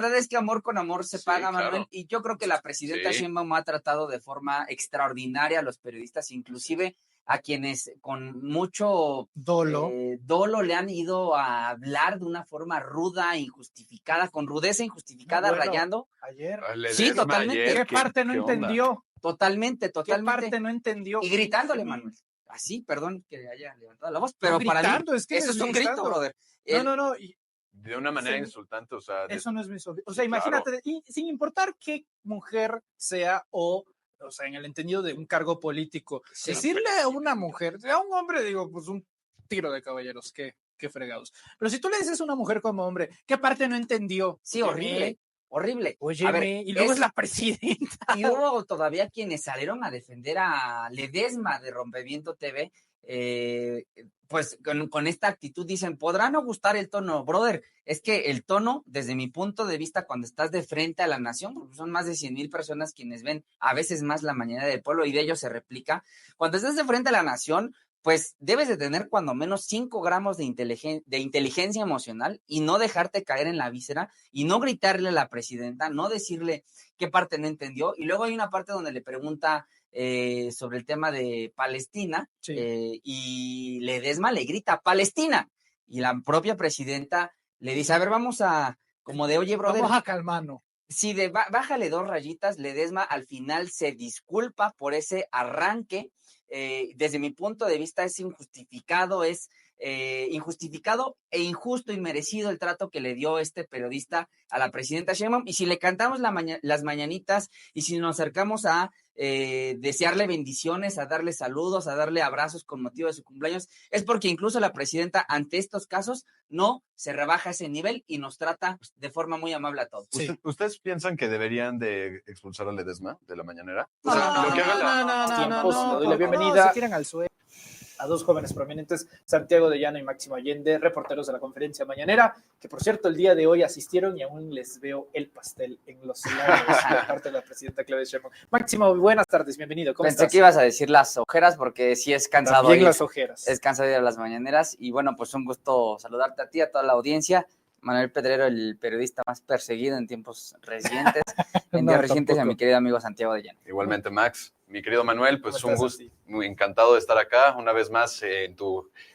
verdad es que amor con amor se paga, claro. Manuel, y yo creo que la presidenta Sheinbaum ha tratado de forma extraordinaria a los periodistas, inclusive a quienes con mucho dolo le han ido a hablar de una forma ruda, injustificada, con rudeza injustificada, rayando. Ayer. Sí, totalmente. ¿Qué parte no entendió? Totalmente. ¿Qué parte no entendió? Y gritándole, Manuel. Así, perdón que haya levantado la voz, pero no, para gritando, mí es que eso es un grito, brother. No. De una manera insultante, o sea... Eso no es misoginia. O sea, imagínate, y sin importar qué mujer sea o sea, en el entendido de un cargo político, decirle a una mujer, a un hombre, digo, pues un tiro de caballeros, qué fregados. Pero si tú le dices a una mujer como hombre, ¿qué parte no entendió? Sí, horrible. Óyeme, a ver, y luego es la presidenta. Y hubo todavía quienes salieron a defender a Ledesma de Rompeviento TV, pues con esta actitud dicen, podrá no gustar el tono, brother, es que el tono, desde mi punto de vista, cuando estás de frente a la nación, porque son más de 100,000 personas quienes ven a veces más la mañana del pueblo y de ellos se replica, cuando estás de frente a la nación, pues debes de tener cuando menos 5 gramos de inteligencia emocional y no dejarte caer en la víscera y no gritarle a la presidenta, no decirle qué parte no entendió. Y luego hay una parte donde le pregunta sobre el tema de Palestina y Ledesma le grita Palestina y la propia presidenta le dice, a ver, vamos a, como de, oye, brother. Vamos a calmarnos. Sí, bájale 2 rayitas. Ledesma al final se disculpa por ese arranque. Desde mi punto de vista es injustificado, injustificado e injusto y merecido el trato que le dio este periodista a la presidenta Sheinbaum. Y si le cantamos las mañanitas y si nos acercamos a desearle bendiciones, a darle saludos, a darle abrazos con motivo de su cumpleaños, es porque incluso la presidenta ante estos casos no se rebaja ese nivel y nos trata de forma muy amable a todos. Sí. ¿Ustedes piensan que deberían de expulsar a Ledesma de la mañanera? No, le doy la bienvenida. Se tiran al suelo a 2 jóvenes prominentes, Santiago de Llano y Máximo Allende, reporteros de la conferencia mañanera, que por cierto el día de hoy asistieron y aún les veo el pastel en los labios de parte de la presidenta Claudia Sheinbaum. Máximo, buenas tardes, bienvenido. ¿Cómo estás? Pensé que ibas a decir las ojeras porque sí es cansado. También las ojeras. Es cansado ir a las mañaneras y bueno, pues un gusto saludarte a ti, a toda la audiencia. Manuel Pedrero, el periodista más perseguido en tiempos recientes, y a mi querido amigo Santiago de Llano. Igualmente, Max. Mi querido Manuel, pues un gusto, muy encantado de estar acá una vez más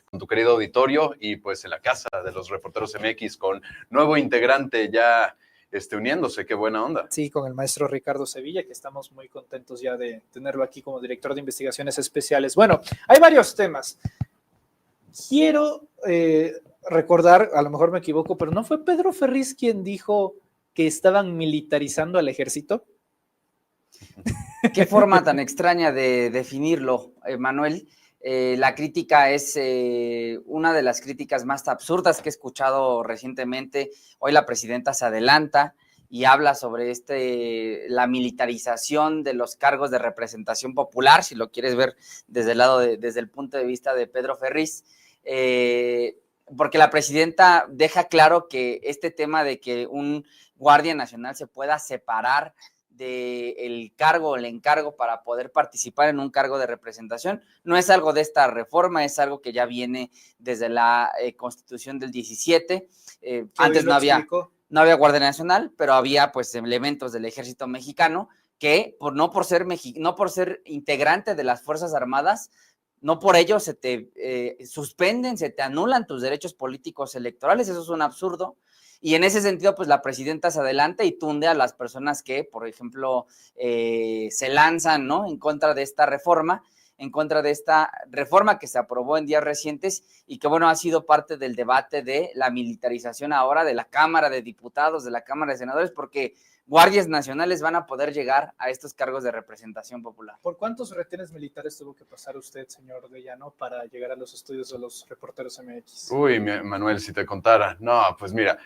con tu querido auditorio y pues en la casa de los reporteros MX con nuevo integrante ya uniéndose, qué buena onda. Sí, con el maestro Ricardo Sevilla, que estamos muy contentos ya de tenerlo aquí como director de investigaciones especiales. Bueno, hay varios temas. Quiero recordar, a lo mejor me equivoco, pero ¿no fue Pedro Ferriz quien dijo que estaban militarizando al ejército? Qué forma tan extraña de definirlo, Manuel. La crítica es una de las críticas más absurdas que he escuchado recientemente. Hoy la presidenta se adelanta y habla sobre la militarización de los cargos de representación popular, si lo quieres ver desde el punto de vista de Pedro Ferriz. Porque la presidenta deja claro que este tema de que un guardia nacional se pueda separar del cargo o el encargo para poder participar en un cargo de representación no es algo de esta reforma, es algo que ya viene desde la Constitución del 17. Antes no había Guardia Nacional, pero había pues elementos del ejército mexicano que no por ser integrante de las Fuerzas Armadas, no por ello se te suspenden, se te anulan tus derechos políticos electorales. Eso es un absurdo. Y en ese sentido, pues la presidenta se adelanta y tunde a las personas que, por ejemplo, se lanzan, ¿no?, en contra de esta reforma que se aprobó en días recientes y que, bueno, ha sido parte del debate de la militarización ahora de la Cámara de Diputados, de la Cámara de Senadores, porque guardias nacionales van a poder llegar a estos cargos de representación popular. ¿Por cuántos retenes militares tuvo que pasar usted, señor de Llano, para llegar a los estudios de los reporteros MX? Uy, Manuel, si te contara. No, pues mira,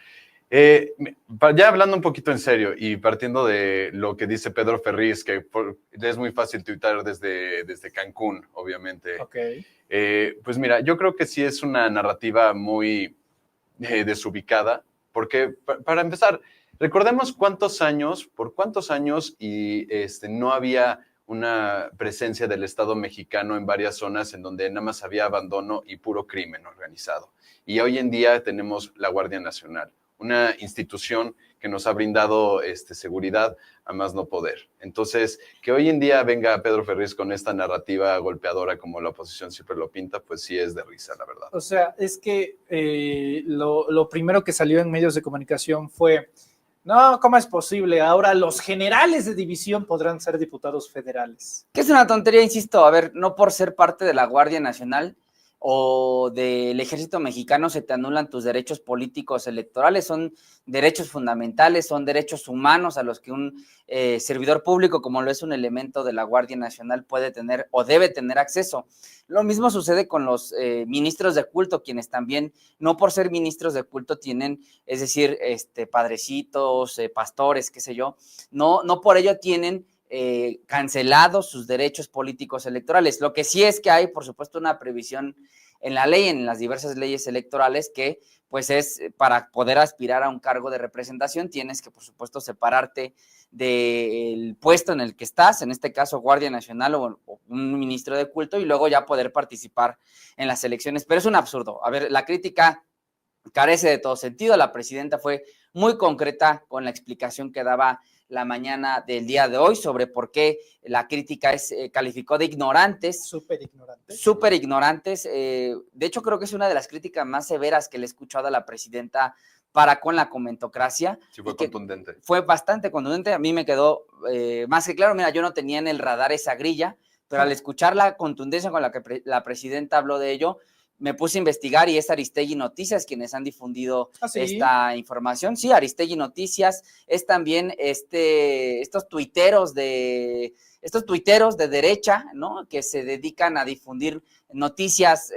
ya hablando un poquito en serio y partiendo de lo que dice Pedro Ferriz, que es muy fácil tuitar desde Cancún, obviamente. Okay. Pues mira, yo creo que sí es una narrativa muy desubicada, porque para empezar, recordemos por cuántos años y no había una presencia del Estado mexicano en varias zonas en donde nada más había abandono y puro crimen organizado. Y hoy en día tenemos la Guardia Nacional, una institución que nos ha brindado seguridad a más no poder. Entonces, que hoy en día venga Pedro Ferriz con esta narrativa golpeadora como la oposición siempre lo pinta, pues sí es de risa, la verdad. O sea, es que lo primero que salió en medios de comunicación fue, no, ¿cómo es posible? Ahora los generales de división podrán ser diputados federales. Que es una tontería, insisto, a ver, no por ser parte de la Guardia Nacional o del Ejército Mexicano se te anulan tus derechos políticos electorales, son derechos fundamentales, son derechos humanos a los que un servidor público, como lo es un elemento de la Guardia Nacional, puede tener o debe tener acceso. Lo mismo sucede con los ministros de culto, quienes también, no por ser ministros de culto tienen, es decir, padrecitos, pastores, qué sé yo, no por ello tienen cancelados sus derechos políticos electorales. Lo que sí es que hay, por supuesto, una previsión en la ley, en las diversas leyes electorales, que pues es para poder aspirar a un cargo de representación, tienes que, por supuesto, separarte del puesto en el que estás, en este caso Guardia Nacional o un ministro de culto, y luego ya poder participar en las elecciones. Pero es un absurdo. A ver, la crítica carece de todo sentido. La presidenta fue muy concreta con la explicación que daba la mañana del día de hoy sobre por qué la crítica calificó de ignorantes. Súper ignorantes. Súper ignorantes. De hecho, creo que es una de las críticas más severas que le he escuchado a la presidenta para con la comentocracia. Sí, fue contundente. Fue bastante contundente. A mí me quedó más que claro. Mira, yo no tenía en el radar esa grilla, pero al escuchar la contundencia con la que la presidenta habló de ello, me puse a investigar y es Aristegui Noticias quienes han difundido esta información. Sí, Aristegui Noticias, es también estos tuiteros de derecha, ¿no? Que se dedican a difundir noticias,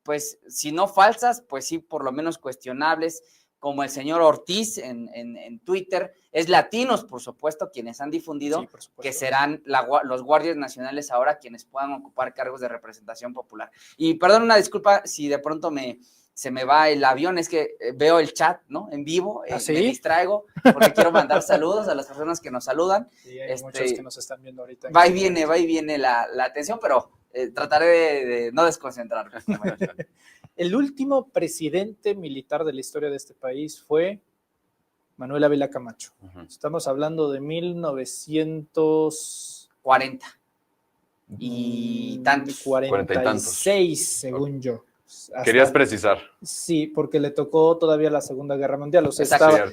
pues, si no falsas, pues sí, por lo menos cuestionables, como el señor Ortiz en Twitter. Es Latinos, por supuesto, quienes han difundido que serán los guardias nacionales ahora quienes puedan ocupar cargos de representación popular. Y perdón, una disculpa si de pronto se me va el avión, es que veo el chat, ¿no? En vivo, ¿Sí? Me distraigo porque quiero mandar saludos a las personas que nos saludan. Sí, hay muchos que nos están viendo ahorita. Va y viene la atención, pero trataré de no desconcentrarme. El último presidente militar de la historia de este país fue Manuel Ávila Camacho. Estamos hablando de 1940 y tantos. 46, según yo. Querías precisar. Sí, porque le tocó todavía la Segunda Guerra Mundial. O sea,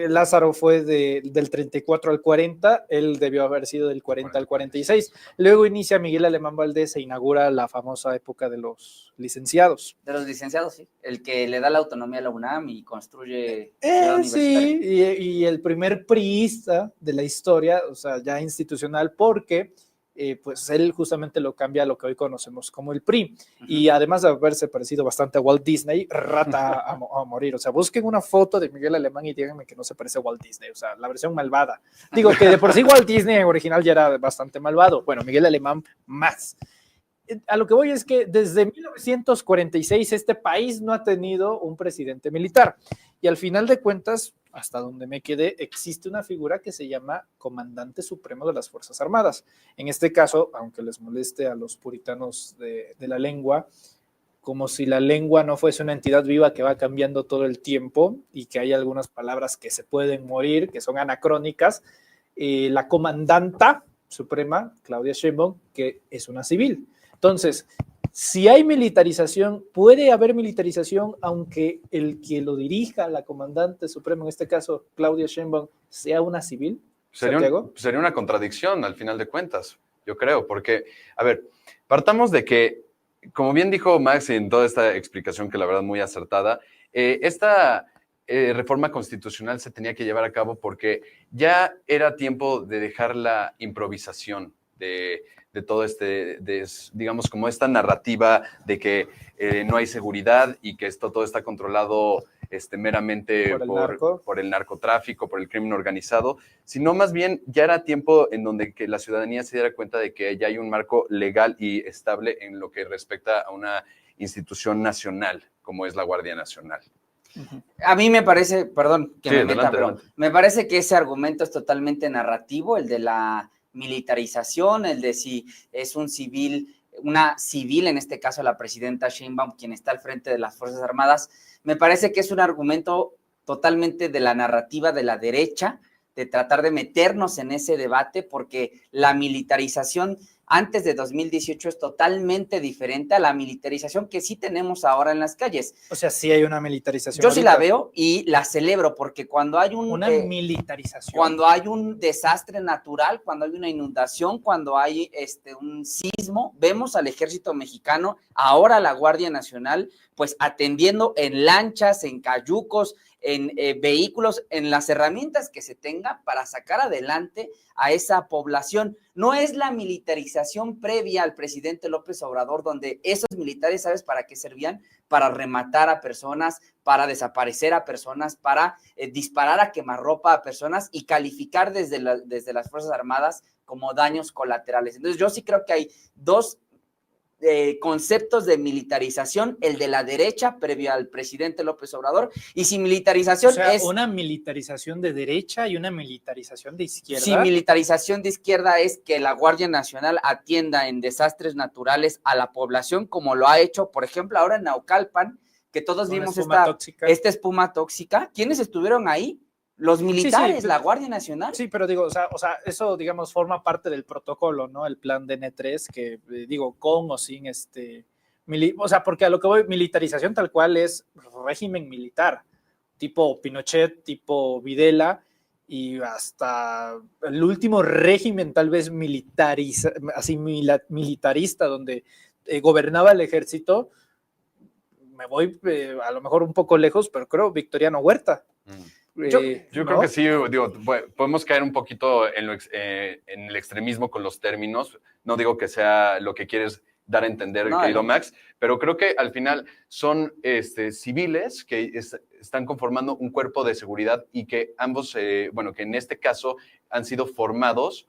Lázaro fue del 34 al 40, él debió haber sido del 40 al 46. Luego inicia Miguel Alemán Valdés e inaugura la famosa época de los licenciados. De los licenciados, sí. El que le da la autonomía a la UNAM y construye sí, y el primer priista de la historia, o sea, ya institucional, porque pues él justamente lo cambia a lo que hoy conocemos como el PRI. Y además de haberse parecido bastante a Walt Disney, rata a morir. O sea, busquen una foto de Miguel Alemán y díganme que no se parece a Walt Disney. O sea, la versión malvada. Digo que de por sí Walt Disney en original ya era bastante malvado. Bueno, Miguel Alemán más. A lo que voy es que desde 1946 este país no ha tenido un presidente militar. Y al final de cuentas, hasta donde me quedé, existe una figura que se llama Comandante Supremo de las Fuerzas Armadas. En este caso, aunque les moleste a los puritanos de la lengua, como si la lengua no fuese una entidad viva que va cambiando todo el tiempo y que hay algunas palabras que se pueden morir, que son anacrónicas, la comandanta suprema, Claudia Sheinbaum, que es una civil. Entonces, si hay militarización, puede haber militarización, aunque el que lo dirija, la comandante suprema, en este caso Claudia Sheinbaum, sea una civil. Sería una contradicción al final de cuentas, yo creo, porque, a ver, partamos de que, como bien dijo Max en toda esta explicación, que la verdad muy acertada, esta reforma constitucional se tenía que llevar a cabo porque ya era tiempo de dejar la improvisación de todo digamos, como esta narrativa de que no hay seguridad y que todo está controlado meramente por el narcotráfico, por el crimen organizado, sino más bien ya era tiempo en donde que la ciudadanía se diera cuenta de que ya hay un marco legal y estable en lo que respecta a una institución nacional, como es la Guardia Nacional. A mí me parece, perdón que me meta, pero adelante. Me parece que ese argumento es totalmente narrativo, el de la militarización, el de si es un civil, una civil, en este caso la presidenta Sheinbaum, quien está al frente de las Fuerzas Armadas. Me parece que es un argumento totalmente de la narrativa de la derecha, de tratar de meternos en ese debate, porque la militarización antes de 2018 es totalmente diferente a la militarización que sí tenemos ahora en las calles. O sea, sí hay una militarización. Yo ahorita sí la veo y la celebro, porque cuando hay una militarización. Cuando hay un desastre natural, cuando hay una inundación, cuando hay un sismo, vemos al ejército mexicano, ahora la Guardia Nacional, pues atendiendo en lanchas, en cayucos, en vehículos, en las herramientas que se tenga para sacar adelante a esa población. No es la militarización previa al presidente López Obrador, donde esos militares, ¿sabes para qué servían? Para rematar a personas, para desaparecer a personas, para disparar a quemarropa a personas y calificar desde las Fuerzas Armadas como daños colaterales. Entonces yo sí creo que hay dos conceptos de militarización, el de la derecha previo al presidente López Obrador, y si militarización, o sea, es una militarización de derecha y una militarización de izquierda. Si militarización de izquierda es que la Guardia Nacional atienda en desastres naturales a la población, como lo ha hecho, por ejemplo, ahora en Naucalpan, que todos vimos esta espuma tóxica. ¿Quiénes estuvieron ahí? Los militares, sí, la Guardia Nacional. Sí, pero digo, o sea, eso, digamos, forma parte del protocolo, ¿no? El plan de N3, que digo, con o sin o sea, porque a lo que voy, militarización tal cual es régimen militar, tipo Pinochet, tipo Videla, y hasta el último régimen tal vez militarista, donde gobernaba el ejército. Me voy a lo mejor un poco lejos, pero creo Victoriano Huerta. Yo creo que sí, digo, podemos caer un poquito en el extremismo con los términos. No digo que sea lo que quieres dar a entender, querido Max, pero creo que al final son civiles que están conformando un cuerpo de seguridad y que ambos, bueno, que en este caso han sido formados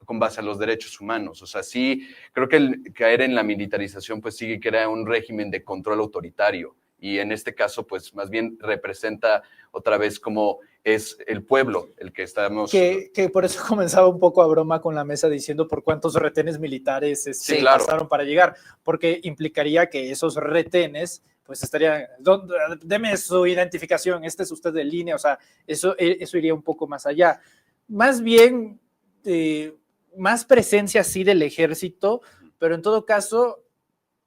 con base a los derechos humanos. O sea, sí, creo que el caer en la militarización pues sí que era un régimen de control autoritario. Y en este caso, pues más bien representa otra vez cómo es el pueblo el que estamos... Que por eso comenzaba un poco a broma con la mesa diciendo por cuántos retenes militares pasaron para llegar, porque implicaría que esos retenes pues estarían... Deme su identificación, este es usted de línea, o sea, eso iría un poco más allá. Más bien, más presencia sí del ejército, pero en todo caso...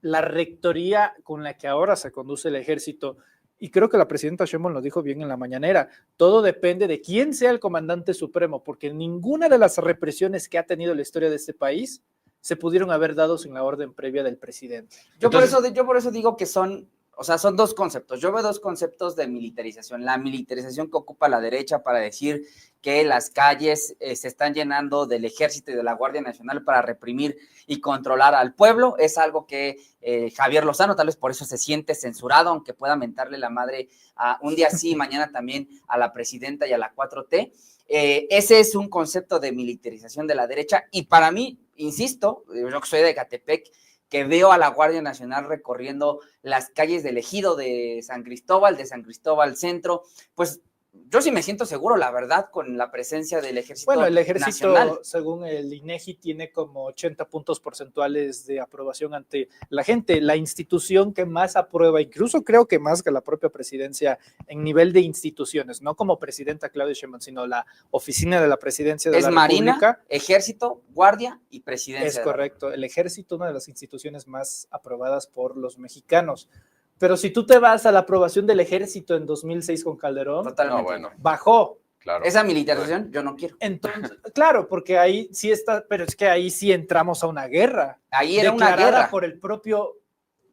la rectoría con la que ahora se conduce el ejército, y creo que la presidenta Sheinbaum lo dijo bien en la mañanera, todo depende de quién sea el comandante supremo, porque ninguna de las represiones que ha tenido la historia de este país se pudieron haber dado sin la orden previa del presidente. Yo por eso digo que son dos conceptos. Yo veo dos conceptos de militarización. La militarización que ocupa la derecha para decir que las calles se están llenando del ejército y de la Guardia Nacional para reprimir y controlar al pueblo. Es algo que Javier Lozano tal vez por eso se siente censurado, aunque pueda mentarle la madre un día sí y mañana también a la presidenta y a la 4T. Ese es un concepto de militarización de la derecha y para mí, insisto, yo que soy de Ecatepec, que veo a la Guardia Nacional recorriendo las calles del ejido de San Cristóbal Centro, pues yo sí me siento seguro, la verdad, con la presencia del ejército nacional. Bueno, el ejército, nacional, según el INEGI, tiene como 80 puntos porcentuales de aprobación ante la gente. La institución que más aprueba, incluso creo que más que la propia presidencia en nivel de instituciones, no como presidenta Claudia Sheinbaum, sino la oficina de la presidencia de la República. Es Marina, Ejército, Guardia y Presidencia. Es correcto. El ejército, una de las instituciones más aprobadas por los mexicanos. Pero si tú te vas a la aprobación del ejército en 2006 con Calderón, totalmente. No, bueno. Bajó. Claro. Esa militarización yo no quiero. Entonces, claro, porque ahí sí está, pero es que ahí sí entramos a una guerra. Ahí era una guerra. Por el propio,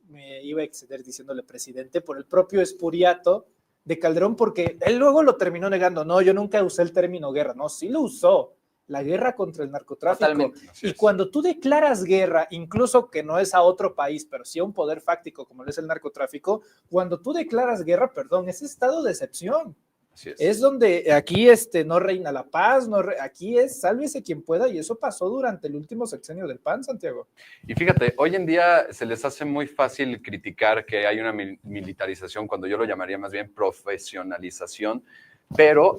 me iba a exceder diciéndole presidente, por el propio espuriato de Calderón, porque él luego lo terminó negando. No, yo nunca usé el término guerra. No, sí lo usó. La guerra contra el narcotráfico. Totalmente. Y cuando tú declaras guerra, incluso que no es a otro país, pero sí a un poder fáctico como lo es el narcotráfico, cuando tú declaras guerra, perdón, es estado de excepción. Es donde aquí no reina la paz, aquí es sálvese quien pueda, y eso pasó durante el último sexenio del PAN, Santiago. Y fíjate, hoy en día se les hace muy fácil criticar que hay una militarización, cuando yo lo llamaría más bien profesionalización, pero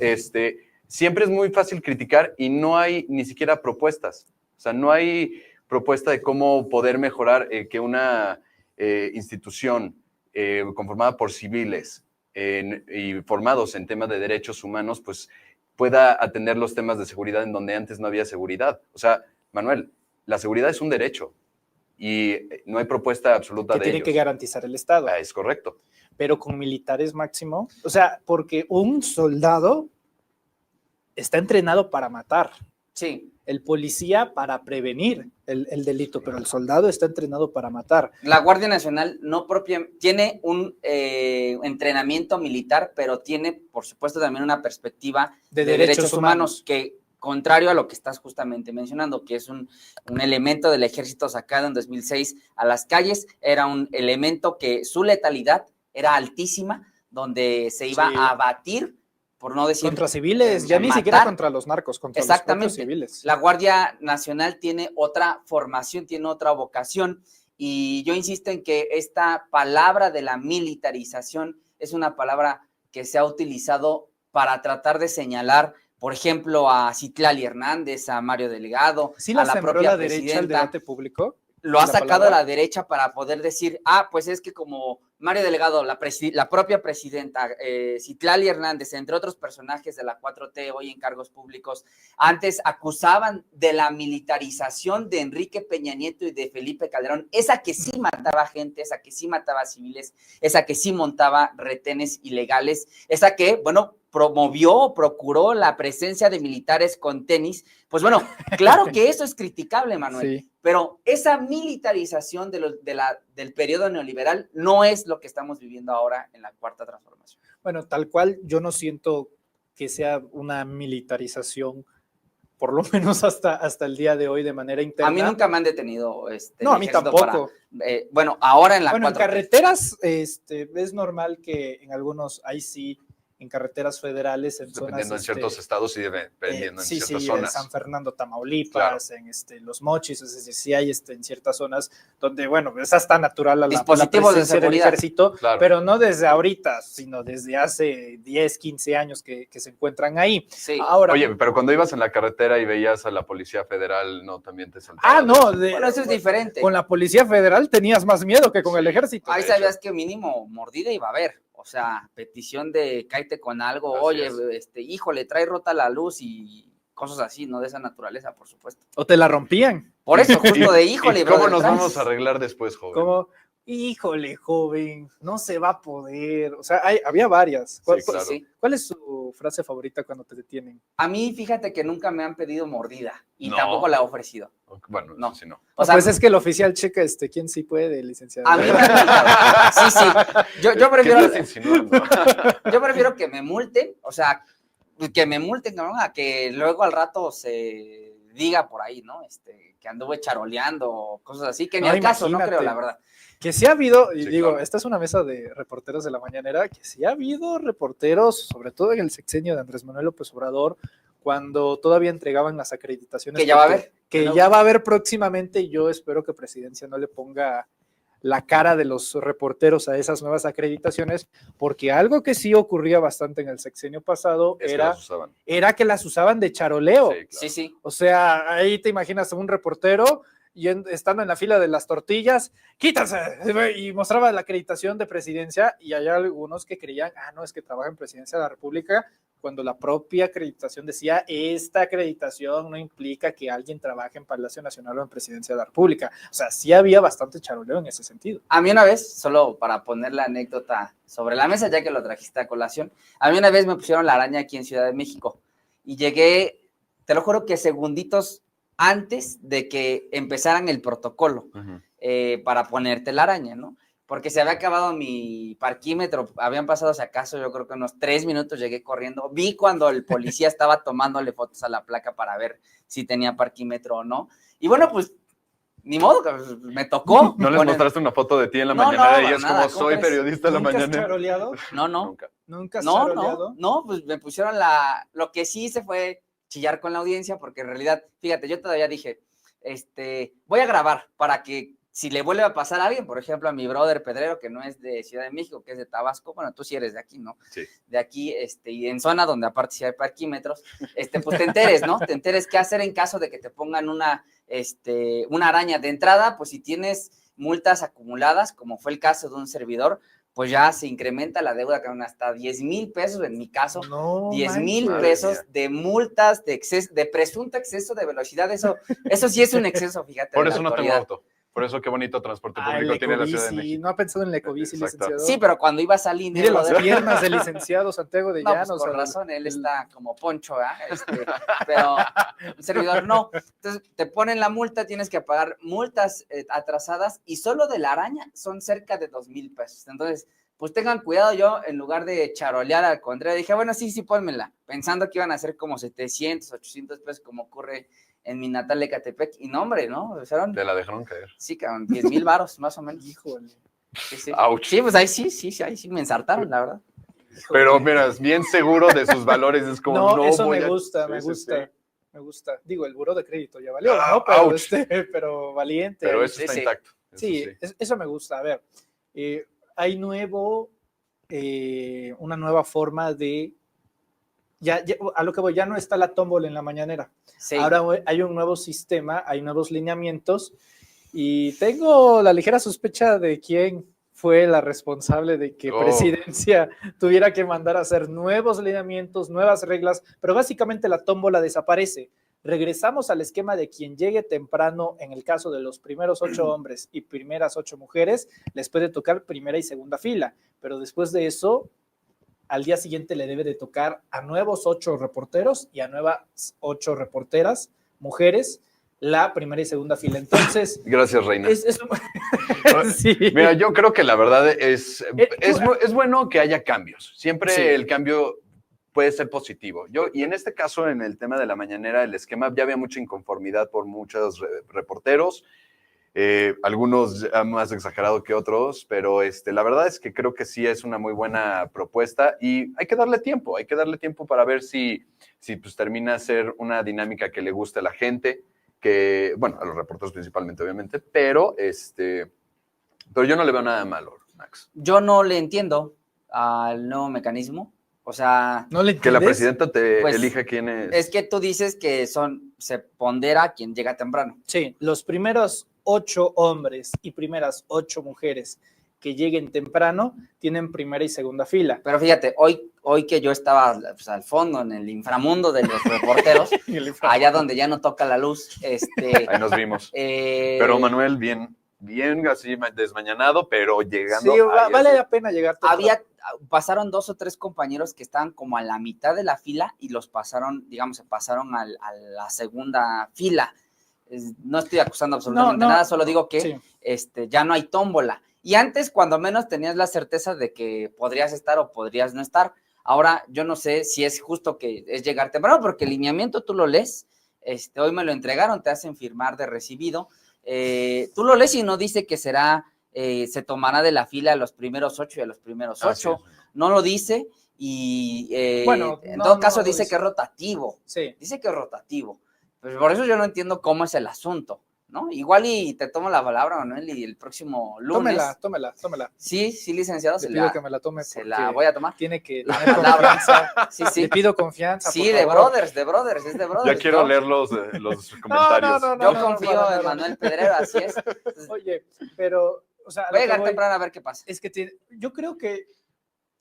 siempre es muy fácil criticar y no hay ni siquiera propuestas. O sea, no hay propuesta de cómo poder mejorar que una institución conformada por civiles y formados en temas de derechos humanos, pues pueda atender los temas de seguridad en donde antes no había seguridad. O sea, Manuel, la seguridad es un derecho y no hay propuesta absoluta de ellos. Que tiene que garantizar el Estado. Es correcto. Pero con militares máximo, o sea, porque un soldado está entrenado para matar. Sí. El policía para prevenir el delito, pero el soldado está entrenado para matar. La Guardia Nacional tiene un entrenamiento militar, pero tiene, por supuesto, también una perspectiva de derechos humanos, que, contrario a lo que estás justamente mencionando, que es un elemento del ejército sacado en 2006 a las calles, era un elemento que su letalidad era altísima, donde se iba a abatir, por no decir... Contra civiles, ya ni siquiera contra los narcos, contra los propios civiles. La Guardia Nacional tiene otra formación, tiene otra vocación, y yo insisto en que esta palabra de la militarización es una palabra que se ha utilizado para tratar de señalar, por ejemplo, a Citlali Hernández, a Mario Delgado, ¿Sí a la propia la derecha al debate público? Lo ha sacado a la derecha para poder decir, pues es que como Mario Delgado, la propia presidenta, Citlali Hernández, entre otros personajes de la 4T hoy en cargos públicos, antes acusaban de la militarización de Enrique Peña Nieto y de Felipe Calderón, esa que sí mataba gente, esa que sí mataba civiles, esa que sí montaba retenes ilegales, esa que, bueno, promovió o procuró la presencia de militares con tenis. Pues bueno, claro que eso es criticable, Manuel, sí. Pero esa militarización del periodo neoliberal no es lo que estamos viviendo ahora en la Cuarta Transformación. Bueno, tal cual yo no siento que sea una militarización, por lo menos hasta el día de hoy, de manera interna. A mí nunca me han detenido. No, a mí tampoco. Bueno, ahora en la 4T. En carreteras es normal que en algunos, ahí sí, en carreteras federales, en dependiendo zonas, en ciertos estados y dependiendo en ciertas sí, zonas. En San Fernando, Tamaulipas, claro. En Los Mochis, es decir, sí hay en ciertas zonas donde, bueno, es hasta natural la presencia del ejército, claro. Pero no desde ahorita, sino desde hace 10, 15 años que se encuentran ahí. Sí. Ahora, oye, pero cuando ibas en la carretera y veías a la Policía Federal, ¿no? También te saltaba. No. Bueno, eso es diferente. Con la Policía Federal tenías más miedo que con el ejército. Ahí sabías que mínimo mordida iba a haber. O sea, petición de cáete con algo, así oye, híjole, trae rota la luz y cosas así, ¿no? De esa naturaleza, por supuesto. O te la rompían. Por eso, justo de híjole, ¿Y cómo nos vamos a arreglar después, joven? ¿Cómo? Híjole, joven, no se va a poder. O sea, había varias. ¿Cuál es su frase favorita cuando te detienen? A mí, fíjate que nunca me han pedido mordida y tampoco la he ofrecido. Bueno, no, sí no. O sea, pues es que el oficial checa quién sí puede, licenciado. A mí sí. Yo prefiero. Yo prefiero que me multen, o sea, que me multen, ¿no? A que luego al rato se diga por ahí, ¿no? Que anduve charoleando o cosas así, que ni al caso, no creo, la verdad. Que sí ha habido, y digo, claro. Esta es una mesa de reporteros de la mañanera, que sí ha habido reporteros, sobre todo en el sexenio de Andrés Manuel López Obrador, cuando todavía entregaban las acreditaciones. Que ya va a haber. Que ya va a haber próximamente, y yo espero que Presidencia no le ponga la cara de los reporteros a esas nuevas acreditaciones, porque algo que sí ocurría bastante en el sexenio pasado era que las usaban de charoleo. Sí, claro. Sí. O sea, ahí te imaginas a un reportero y estando en la fila de las tortillas, quítanse, y mostraba la acreditación de Presidencia, y hay algunos que creían, no, es que trabaja en Presidencia de la República, cuando la propia acreditación decía, esta acreditación no implica que alguien trabaje en Palacio Nacional o en Presidencia de la República. O sea, sí había bastante charoleo en ese sentido. A mí una vez, solo para poner la anécdota sobre la mesa, ya que lo trajiste a colación, a mí una vez me pusieron la araña aquí en Ciudad de México, y llegué, te lo juro que segunditos antes de que empezaran el protocolo para ponerte la araña, ¿no? Porque se había acabado mi parquímetro, habían pasado si acaso yo creo que unos 3 minutos, llegué corriendo, vi cuando el policía estaba tomándole fotos a la placa para ver si tenía parquímetro o no, y bueno, pues ni modo, me tocó. ¿No les mostraste una foto de ti en la mañanera y es como, soy periodista en la mañanera? ¿Nunca has charoleado? No. ¿Nunca has charoleado? No, pues me pusieron lo que sí hice fue chillar con la audiencia, porque en realidad, fíjate, yo todavía dije, voy a grabar para que si le vuelve a pasar a alguien, por ejemplo, a mi brother Pedrero, que no es de Ciudad de México, que es de Tabasco, bueno, tú sí eres de aquí, ¿no? Sí. De aquí, y en zona donde aparte sí hay parquímetros, pues te enteres, ¿no? Te enteres qué hacer en caso de que te pongan una araña de entrada, pues si tienes multas acumuladas, como fue el caso de un servidor, pues ya se incrementa la deuda con hasta 10,000 pesos, en mi caso, No 10,000 manches. pesos de multas, de presunto exceso de velocidad, eso sí es un exceso, fíjate. Por de la eso no tengo autoridad. auto. Por eso qué bonito transporte Ah, público el tiene la Ciudad de Ecobici. México. No ha pensado en el Ecobici, Exacto. licenciado. Sí, pero cuando ibas al INE, Mire las brother, piernas del licenciado Santiago de no, pues Llanos. con razón, él está como Poncho, pero el servidor no. Entonces, te ponen la multa, tienes que pagar multas atrasadas y solo de la araña son cerca de 2,000 pesos. Entonces, pues tengan cuidado. Yo, en lugar de charolear al contrario, dije, bueno, sí, pónmela, pensando que iban a ser como 700, 800 pesos, como ocurre en mi natal Ecatepec. Y no, hombre, ¿no? Te la dejaron caer. Sí, cabrón, 10,000 varos, más o menos. Híjole. Sí. Ouch. Sí, pues ahí sí me ensartaron, la verdad. Pero mira, es bien seguro de sus valores, es como No, no eso voy me a... gusta, Sí, me sí, gusta. sí. Me gusta. Digo, el buró de crédito ya valió, Ah, ¿no? Pero, ouch. pero valiente. Pero ahí. eso está Sí. intacto. Eso Sí, eso me gusta. A ver, hay una nueva forma de... Ya, a lo que voy, ya no está la tómbola en la mañanera. Sí. Ahora hay un nuevo sistema, hay nuevos lineamientos y tengo la ligera sospecha de quién fue la responsable de que Presidencia tuviera que mandar a hacer nuevos lineamientos, nuevas reglas, pero básicamente la tómbola desaparece. Regresamos al esquema de quien llegue temprano. En el caso de los primeros 8 hombres y primeras 8 mujeres, les puede tocar primera y segunda fila, pero después de eso, al día siguiente le debe de tocar a nuevos 8 reporteros y a nuevas 8 reporteras, mujeres, la primera y segunda fila. Entonces, gracias, Reina. Sí. Mira, yo creo que la verdad es bueno que haya cambios. Siempre Sí. el cambio puede ser positivo. Y en este caso, en el tema de la mañanera, el esquema, ya había mucha inconformidad por muchos reporteros. Algunos más exagerados que otros, pero la verdad es que creo que sí es una muy buena propuesta y hay que darle tiempo para ver si pues termina a ser una dinámica que le guste a la gente, bueno, a los reporteros principalmente, obviamente, pero yo no le veo nada malo, Max. Yo no le entiendo al nuevo mecanismo, o sea... ¿No le entiendes? Que la presidenta pues, elija quién es. Es que tú dices que se pondera quien llega temprano. Sí, los primeros 8 hombres y primeras 8 mujeres que lleguen temprano tienen primera y segunda fila. Pero fíjate, hoy que yo estaba pues, al fondo, en el inframundo de los reporteros, allá donde ya no toca la luz, Ahí nos vimos. Pero Manuel, bien así desmañanado, pero llegando. Sí, vale la pena llegar temprano. Pasaron 2 o 3 compañeros que estaban como a la mitad de la fila y los pasaron, digamos, se pasaron a la segunda fila. No estoy acusando absolutamente nada, solo digo que sí. Ya no hay tómbola. Y antes, cuando menos, tenías la certeza de que podrías estar o podrías no estar. Ahora, yo no sé si es justo que es llegar temprano, porque el lineamiento tú lo lees, hoy me lo entregaron, te hacen firmar de recibido, tú lo lees y no dice que se tomará de la fila a los primeros 8 y a los primeros 8, no lo dice, y bueno, en todo caso dice que es rotativo, dice que es rotativo. Pues por eso yo no entiendo cómo es el asunto, ¿no? Igual y te tomo la palabra, Manuel, y el próximo lunes. Tómela. Sí, licenciado. Le pido que me la tome. Se la voy a tomar. Tiene que tener confianza. Sí. Le pido confianza. Sí, de brothers, es de brothers. Ya quiero leer los comentarios. Yo confío en Manuel Pedrero, así es. Oye, pero, o sea, voy a llegar temprano a ver qué pasa. Es que yo creo que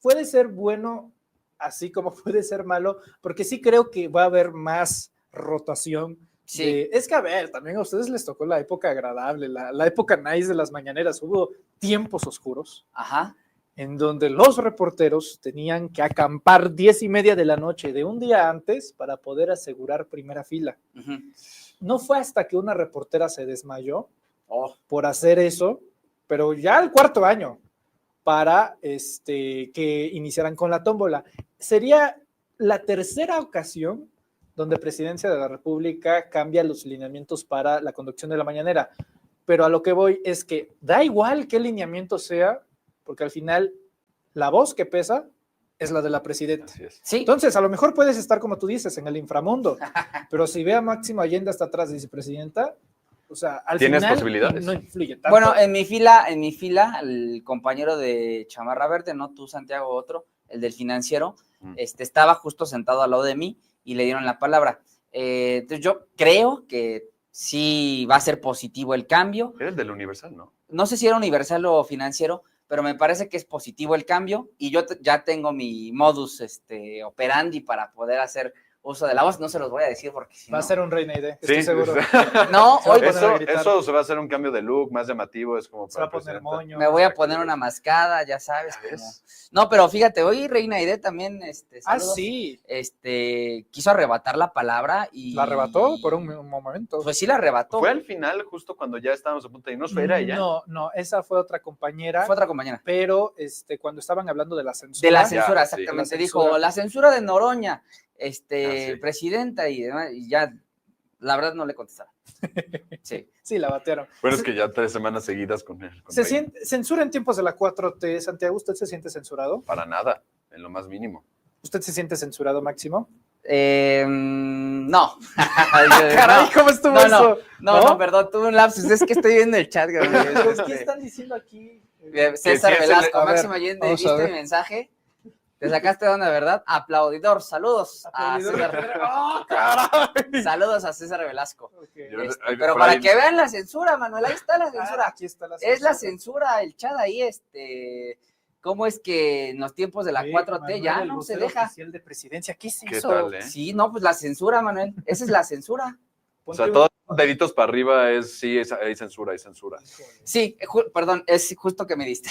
puede ser bueno, así como puede ser malo, porque sí creo que va a haber más rotación. Sí. Es que, a ver, también a ustedes les tocó la época agradable, la época nice de las mañaneras. Hubo tiempos oscuros. Ajá. En donde los reporteros tenían que acampar 10:30 de la noche de un día antes para poder asegurar primera fila. Uh-huh. No fue hasta que una reportera se desmayó por hacer eso, pero ya al 4.º año, para que iniciaran con la tómbola. Sería la 3.ª ocasión donde Presidencia de la República cambia los lineamientos para la conducción de la mañanera. Pero a lo que voy es que da igual qué lineamiento sea, porque al final la voz que pesa es la de la presidenta. Sí. Entonces, a lo mejor puedes estar, como tú dices, en el inframundo, pero si ve a Máximo Allende hasta atrás y dice presidenta, o sea, al ¿Tienes final posibilidades? No influye tanto. Bueno, en mi fila, el compañero de chamarra verde, no tú, Santiago, otro, el del financiero, estaba justo sentado al lado de mí y le dieron la palabra. Entonces yo creo que sí va a ser positivo el cambio. Era el del Universal, ¿no? No sé si era Universal o Financiero, pero me parece que es positivo el cambio y yo ya tengo mi modus operandi para poder hacer uso de la voz. No se los voy a decir porque si Va a no... ser un Reina ID, Sí, estoy seguro. No, Se va a hoy poner a gritar. eso se va a hacer un cambio de look más llamativo, es como Se va para a poner presidenta. moño. me voy a poner una mascada, ya sabes. ¿Ya ves? No, pero fíjate, hoy Reina Aide también, saludos, sí. quiso arrebatar la palabra y... ¿La arrebató por un momento? Pues sí la arrebató. Fue al final, justo cuando ya estábamos a punto de irnos, ¿era ella? No, esa fue otra compañera. Fue otra compañera. Pero cuando estaban hablando de la censura. De la censura, Ya, exactamente. sí. Dijo, la censura de Noroña, sí. presidenta y demás, y ya, la verdad no le contestaba. Sí. Sí, la batearon. Bueno, es que ya 3 semanas seguidas con él. ¿Se siente censura en tiempos de la 4T, Santiago? ¿Usted se siente censurado? Para nada, en lo más mínimo. ¿Usted se siente censurado, Máximo? No. Caray, ¿cómo estuvo eso? No, perdón, tuve un lapsus. Es que estoy viendo el chat. ¿Qué están diciendo aquí? César sí es Velasco, a ver, Máximo Allende, vamos a ¿viste ver. mi mensaje? ¿Te sacaste de onda, verdad? Aplaudidor, saludos a César. ¡Oh, caray! Saludos a César Velasco. Okay. Pero para que vean la censura, Manuel, ahí está la censura. Aquí está la censura. Es la censura, el chat ahí, ¿cómo es que en los tiempos de la 4T Manuel, ya el no se vocero deja? oficial de presidencia, ¿qué es ¿Qué eso? tal, Sí, no, pues la censura, Manuel, esa es la censura. O sea, todos los deditos para arriba hay censura, hay censura. Sí, perdón, es justo que me diste.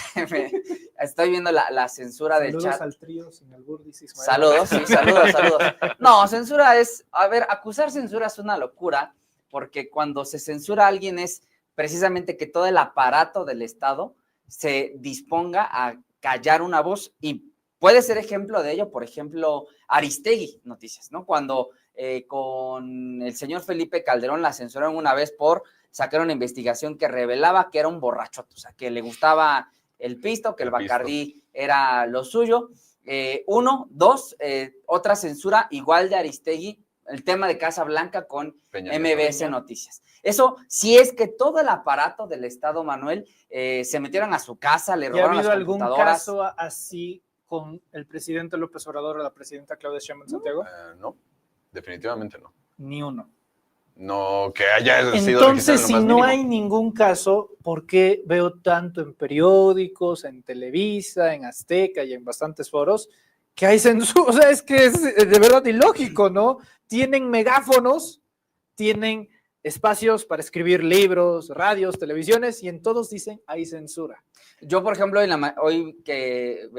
Estoy viendo la censura del Saludos chat. al trío, sin albur, dice Ismael. Saludos, sí, saludos. No, censura es, a ver, acusar censura es una locura, porque cuando se censura a alguien es precisamente que todo el aparato del Estado se disponga a callar una voz, y puede ser ejemplo de ello, por ejemplo, Aristegui Noticias, ¿no? Cuando con el señor Felipe Calderón la censuraron una vez por sacar una investigación que revelaba que era un borrachote, o sea, que le gustaba el pisto, que el Bacardí era lo suyo. Uno, dos, otra censura igual de Aristegui, el tema de Casa Blanca con Peña MBS Nieto. Noticias. Eso, si es que todo el aparato del Estado, Manuel, se metieron a su casa, le ¿Y ha robaron habido las algún computadoras. caso así con el presidente López Obrador o la presidenta Claudia Sheinbaum, Santiago? No, definitivamente no. Ni uno. No, que haya sido Entonces, registrado si en lo más no mínimo. hay ningún caso, ¿por qué veo tanto en periódicos, en Televisa, en Azteca y en bastantes foros que hay censura? O sea, es que es de verdad ilógico, ¿no? Tienen megáfonos, tienen espacios para escribir libros, radios, televisiones, y en todos dicen hay censura. Yo, por ejemplo, hoy que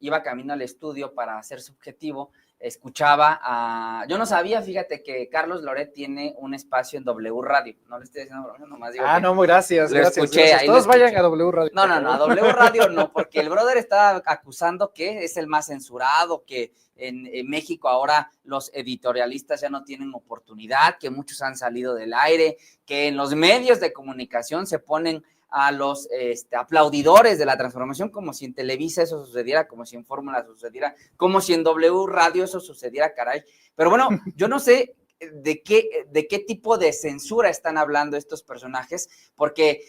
iba camino al estudio para hacer subjetivo, escuchaba yo no sabía, fíjate, que Carlos Loret tiene un espacio en W Radio. No le estoy diciendo, nomás digo que No, gracias. lo Gracias, escuché, gracias. ahí lo Todos vayan escuché. a W Radio. No, a W Radio no, porque el brother está acusando que es el más censurado, que en México ahora los editorialistas ya no tienen oportunidad, que muchos han salido del aire, que en los medios de comunicación se ponen a los aplaudidores de la transformación, como si en Televisa eso sucediera, como si en Fórmula sucediera, como si en W Radio eso sucediera, caray. Pero bueno, yo no sé de qué tipo de censura están hablando estos personajes, porque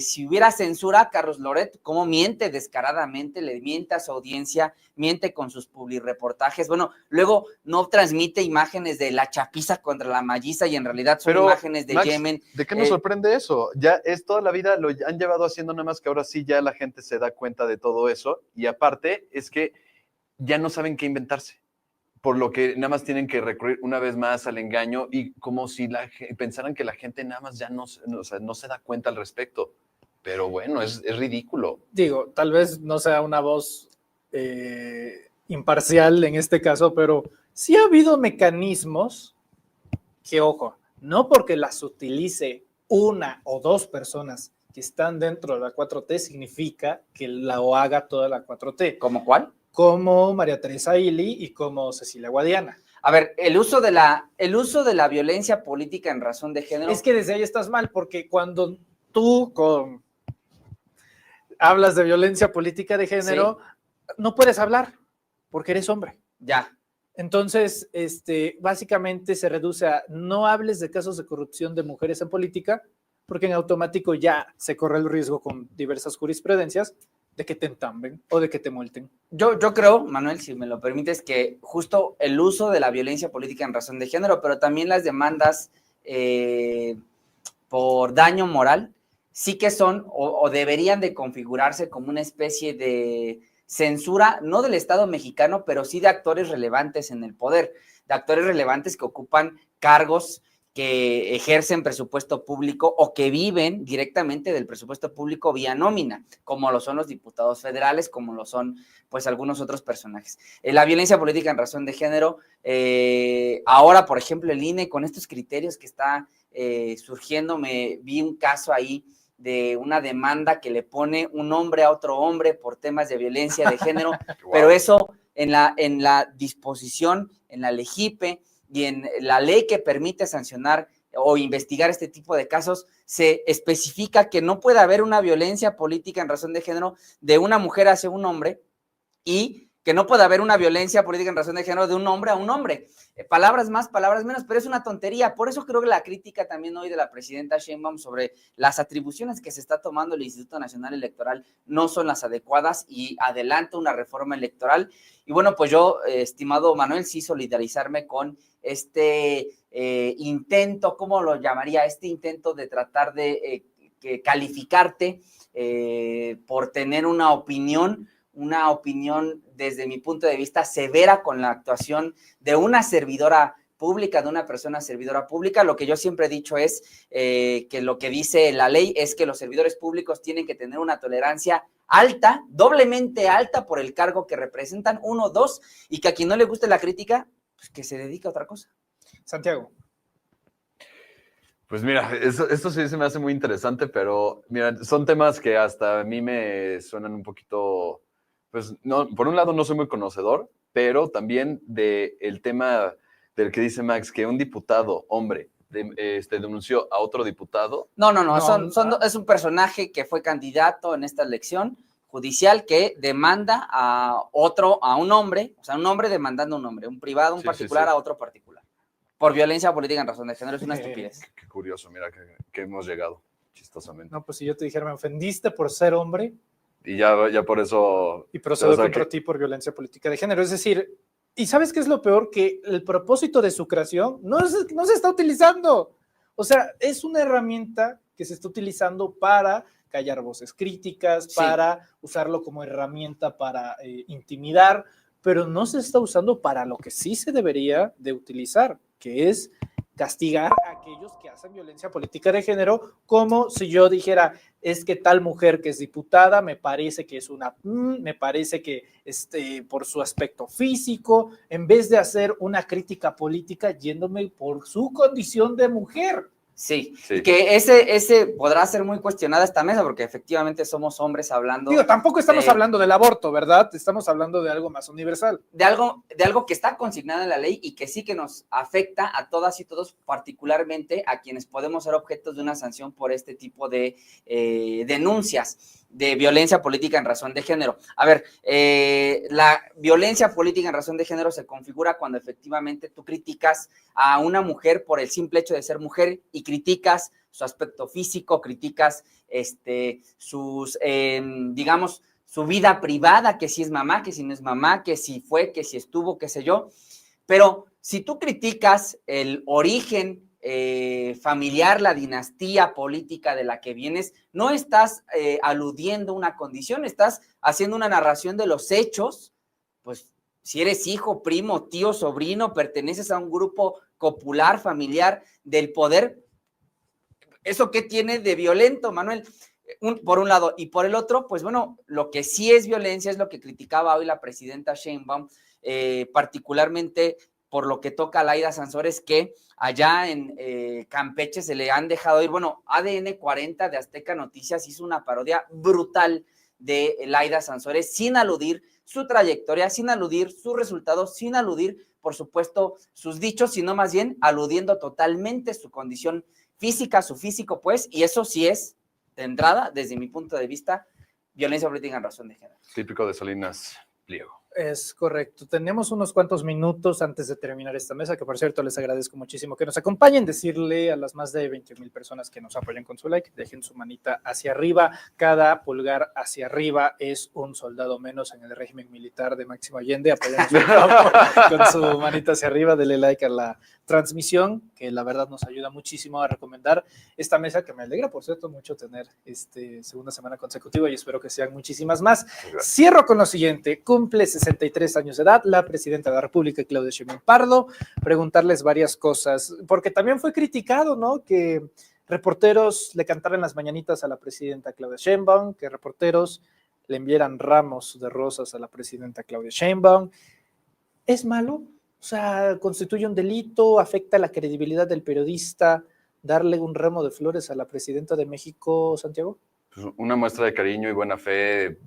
si hubiera censura, Carlos Loret, ¿cómo miente descaradamente? Le miente a su audiencia, miente con sus publireportajes. Bueno, luego no transmite imágenes de la chapiza contra la malliza y en realidad son imágenes de Max, Yemen. ¿de qué nos sorprende eso? Ya es toda la vida, lo han llevado haciendo, nada más que ahora sí ya la gente se da cuenta de todo eso, y aparte es que ya no saben qué inventarse, por lo que nada más tienen que recurrir una vez más al engaño, y como si pensaran que la gente nada más ya no se da cuenta al respecto. Pero bueno, es ridículo. Digo, tal vez no sea una voz imparcial en este caso, pero sí ha habido mecanismos que, ojo, no porque las utilice una o dos personas que están dentro de la 4T significa que la haga toda la 4T. ¿Cómo cuál? Como María Teresa Ili y como Cecilia Guadiana. A ver, el uso de la violencia política en razón de género. Es que desde ahí estás mal, porque cuando tú hablas de violencia política de género, no puedes hablar porque eres hombre. Ya. Entonces, básicamente se reduce a no hables de casos de corrupción de mujeres en política, porque en automático ya se corre el riesgo con diversas jurisprudencias de que te entamben o de que te multen. Yo creo, Manuel, si me lo permites, que justo el uso de la violencia política en razón de género, pero también las demandas por daño moral, sí que son o deberían de configurarse como una especie de censura, no del Estado mexicano, pero sí de actores relevantes en el poder, de actores relevantes que ocupan cargos, que ejercen presupuesto público o que viven directamente del presupuesto público vía nómina, como lo son los diputados federales, como lo son pues algunos otros personajes. La violencia política en razón de género, ahora por ejemplo el INE con estos criterios que está surgiendo, me vi un caso ahí de una demanda que le pone un hombre a otro hombre por temas de violencia de género, wow. Pero eso en la disposición, en la LEGIPE y en la ley que permite sancionar o investigar este tipo de casos, se especifica que no puede haber una violencia política en razón de género de una mujer hacia un hombre y que no puede haber una violencia política en razón de género de un hombre a un hombre. Palabras más, palabras menos, pero es una tontería. Por eso creo que la crítica también hoy de la presidenta Sheinbaum sobre las atribuciones que se está tomando el Instituto Nacional Electoral no son las adecuadas y adelanta una reforma electoral. Y bueno, pues yo, estimado Manuel, sí solidarizarme con este intento, ¿cómo lo llamaría? Este intento de tratar de calificarte por tener una opinión desde mi punto de vista severa con la actuación de una servidora pública, de una persona servidora pública. Lo que yo siempre he dicho es que lo que dice la ley es que los servidores públicos tienen que tener una tolerancia alta, doblemente alta por el cargo que representan, 1, 2, y que a quien no le guste la crítica, pues que se dedique a otra cosa. Santiago. Pues mira, esto sí se me hace muy interesante, pero mira, son temas que hasta a mí me suenan un poquito... Pues no, por un lado no soy muy conocedor, pero también del tema del que dice Max, que un diputado, hombre, denunció a otro diputado. No, es un personaje que fue candidato en esta elección judicial que demanda a un hombre, o sea, un hombre demandando a un hombre, un privado, un particular a otro particular, por violencia política en razón de género. Es una estupidez. Qué curioso, mira que hemos llegado, chistosamente. No, pues si yo te dijera, me ofendiste por ser hombre, y ya por eso... Y procedo contra ti por violencia política de género. Es decir, ¿y sabes qué es lo peor? Que el propósito de su creación no se está utilizando. O sea, es una herramienta que se está utilizando para callar voces críticas, para usarlo como herramienta para intimidar, pero no se está usando para lo que sí se debería de utilizar, que es castigar a aquellos que hacen violencia política de género, como si yo dijera, es que tal mujer que es diputada, me parece que es me parece que por su aspecto físico, en vez de hacer una crítica política yéndome por su condición de mujer. Sí, que ese podrá ser muy cuestionada esta mesa, porque efectivamente somos hombres hablando... Digo, tampoco estamos hablando del aborto, ¿verdad? Estamos hablando de algo más universal. De algo que está consignado en la ley y que sí que nos afecta a todas y todos, particularmente a quienes podemos ser objetos de una sanción por este tipo de denuncias de violencia política en razón de género. A ver, la violencia política en razón de género se configura cuando efectivamente tú criticas a una mujer por el simple hecho de ser mujer y criticas su aspecto físico, criticas digamos, su vida privada, que si es mamá, que si no es mamá, que si fue, que si estuvo, qué sé yo. Pero si tú criticas el origen familiar, la dinastía política de la que vienes, no estás aludiendo una condición, estás haciendo una narración de los hechos. Pues si eres hijo, primo, tío, sobrino, perteneces a un grupo copular, familiar del poder, ¿eso qué tiene de violento, Manuel? Por un lado, y por el otro, pues bueno, lo que sí es violencia es lo que criticaba hoy la presidenta Sheinbaum, particularmente por lo que toca a Laida Sansores, que allá en Campeche se le han dejado ir. Bueno, ADN 40 de Azteca Noticias hizo una parodia brutal de Laida Sansores, sin aludir su trayectoria, sin aludir sus resultados, sin aludir, por supuesto, sus dichos, sino más bien aludiendo totalmente su condición física, su físico, pues, y eso sí es, de entrada, desde mi punto de vista, violencia política en razón de género. Típico de Salinas Pliego. Es correcto. Tenemos unos cuantos minutos antes de terminar esta mesa, que por cierto les agradezco muchísimo que nos acompañen. Decirle a las más de 20,000 personas que nos apoyan con su like, dejen su manita hacia arriba. Cada pulgar hacia arriba es un soldado menos en el régimen militar de Máximo Allende. Apoyamos con su manita hacia arriba, denle like a la transmisión, que la verdad nos ayuda muchísimo a recomendar esta mesa, que me alegra, por cierto, mucho tener segunda semana consecutiva y espero que sean muchísimas más. Cierro con lo siguiente: cumple 63 años de edad la presidenta de la República, Claudia Sheinbaum Pardo. Preguntarles varias cosas, porque también fue criticado, ¿no?, que reporteros le cantaran las mañanitas a la presidenta Claudia Sheinbaum, que reporteros le enviaran ramos de rosas a la presidenta Claudia Sheinbaum. ¿Es malo? O sea, ¿constituye un delito? ¿Afecta la credibilidad del periodista darle un ramo de flores a la presidenta de México, Santiago? Pues una muestra de cariño y buena fe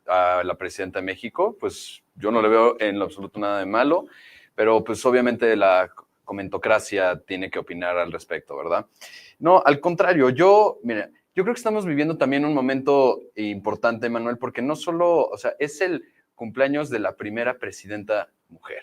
a la presidenta de México, pues yo no le veo en lo absoluto nada de malo, pero pues obviamente la comentocracia tiene que opinar al respecto, ¿verdad? No, al contrario, mira, yo creo que estamos viviendo también un momento importante, Manuel, porque no solo, o sea, es el cumpleaños de la primera presidenta mujer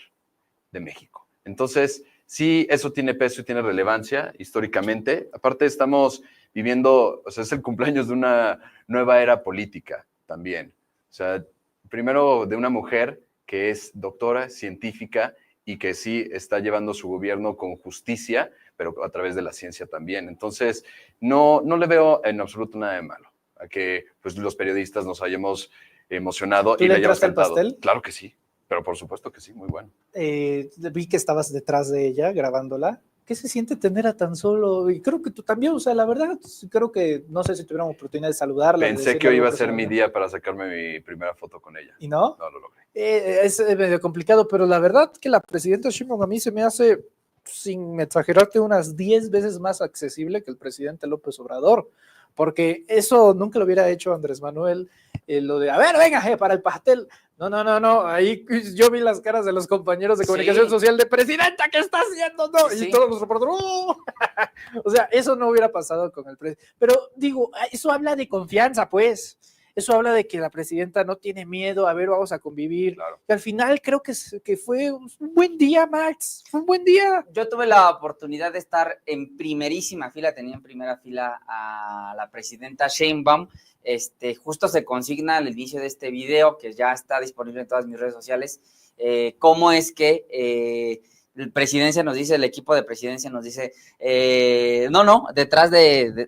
de México. Entonces, sí, eso tiene peso y tiene relevancia históricamente. Aparte, estamos viviendo, o sea, es el cumpleaños de una nueva era política también. O sea, primero de una mujer que es doctora, científica y que sí está llevando su gobierno con justicia, pero a través de la ciencia también. Entonces, no le veo en absoluto nada de malo a que pues, los periodistas nos hayamos emocionado y le hayamos cantado. ¿Tú le entraste al pastel? Claro que sí. Pero por supuesto que sí, muy bueno. Vi que estabas detrás de ella grabándola. ¿Qué se siente tener a tan solo? Y creo que tú también, o sea, la verdad, creo que no sé si tuviéramos oportunidad de saludarla. Pensé que hoy iba a ser mi día para sacarme mi primera foto con ella. ¿Y no? No lo logré. Es medio complicado, pero la verdad que la presidenta Sheinbaum a mí se me hace, sin exagerarte, unas 10 veces más accesible que el presidente López Obrador. Porque eso nunca lo hubiera hecho Andrés Manuel, lo de, a ver, venga, para el pastel. No, ahí yo vi las caras de los compañeros de comunicación social de presidenta, ¿qué está haciendo? No, y todos los reporteros, ¡oh! O sea, eso no hubiera pasado con el presidente. Pero digo, eso habla de confianza, pues. Eso habla de que la presidenta no tiene miedo, a ver, vamos a convivir. Claro. Y al final creo que fue un buen día, Max, fue un buen día. Yo tuve la oportunidad de estar en primerísima fila, tenía en primera fila a la presidenta Sheinbaum. Justo se consigna al inicio de este video, que ya está disponible en todas mis redes sociales, cómo es que presidencia nos dice, el equipo de presidencia nos dice, detrás